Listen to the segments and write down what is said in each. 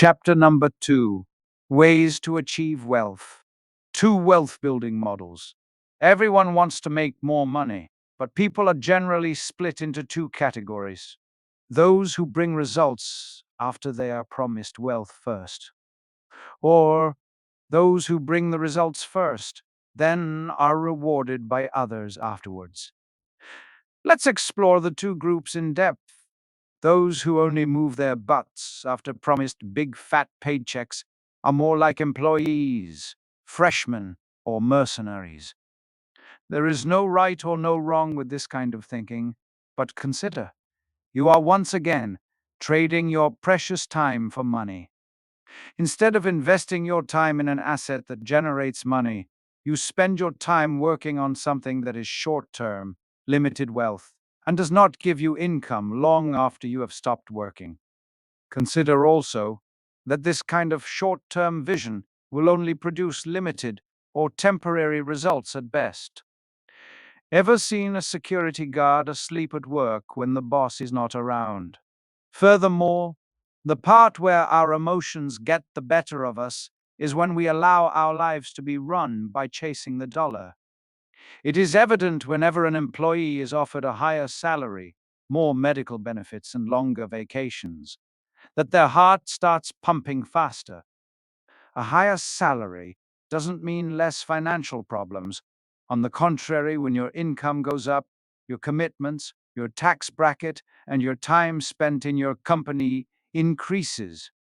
Chapter number 2: Ways to Achieve Wealth. 2 wealth building models. Everyone wants to make more money, but people are generally split into 2 categories: those who bring results after they are promised wealth first, or those who bring the results first, then are rewarded by others afterwards. Let's explore the 2 groups in depth. Those who only move their butts after promised big fat paychecks are more like employees, freshmen, or mercenaries. There is no right or no wrong with this kind of thinking, but consider, you are once again trading your precious time for money. Instead of investing your time in an asset that generates money, you spend your time working on something that is short-term, limited wealth, and does not give you income long after you have stopped working. Consider also that this kind of short-term vision will only produce limited or temporary results at best. Ever seen a security guard asleep at work when the boss is not around? Furthermore, the part where our emotions get the better of us is when we allow our lives to be run by chasing the dollar. It is evident whenever an employee is offered a higher salary, more medical benefits, and longer vacations, that their heart starts pumping faster. A higher salary doesn't mean less financial problems. On the contrary, when your income goes up, your commitments, your tax bracket, and your time spent in your company increases.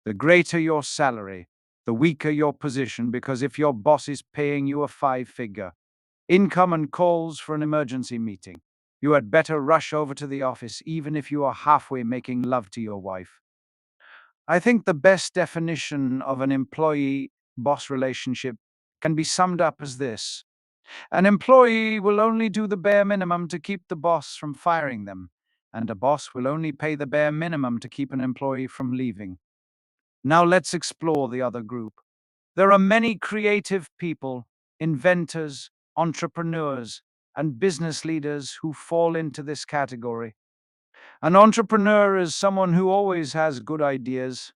The greater your salary, the weaker your position, because if your boss is paying you a 5-figure income and calls for an emergency meeting, you had better rush over to the office even if you are halfway making love to your wife. I think the best definition of an employee-boss relationship can be summed up as this: an employee will only do the bare minimum to keep the boss from firing them, and a boss will only pay the bare minimum to keep an employee from leaving. Now let's explore the other group. There are many creative people, inventors, entrepreneurs, and business leaders who fall into this category. An entrepreneur is someone who always has good ideas.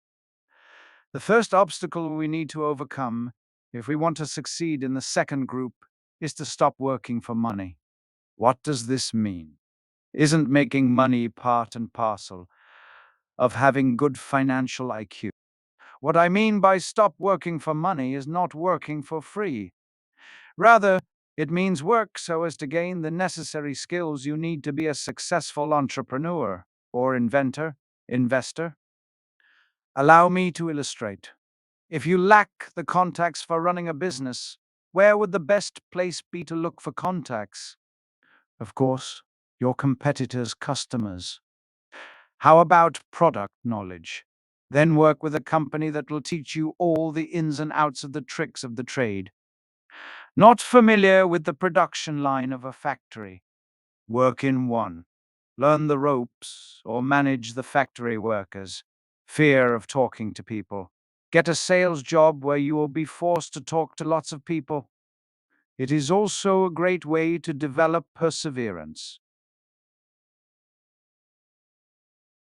The first obstacle we need to overcome, if we want to succeed in the second group, is to stop working for money. What does this mean? Isn't making money part and parcel of having good financial IQ? What I mean by stop working for money is not working for free. Rather, it means work so as to gain the necessary skills you need to be a successful entrepreneur or investor. Allow me to illustrate. If you lack the contacts for running a business, where would the best place be to look for contacts? Of course, your competitors' customers. How about product knowledge? Then work with a company that will teach you all the ins and outs of the tricks of the trade. Not familiar with the production line of a factory? Work in one. Learn the ropes or manage the factory workers. Fear of talking to people. Get a sales job where you will be forced to talk to lots of people. It is also a great way to develop perseverance.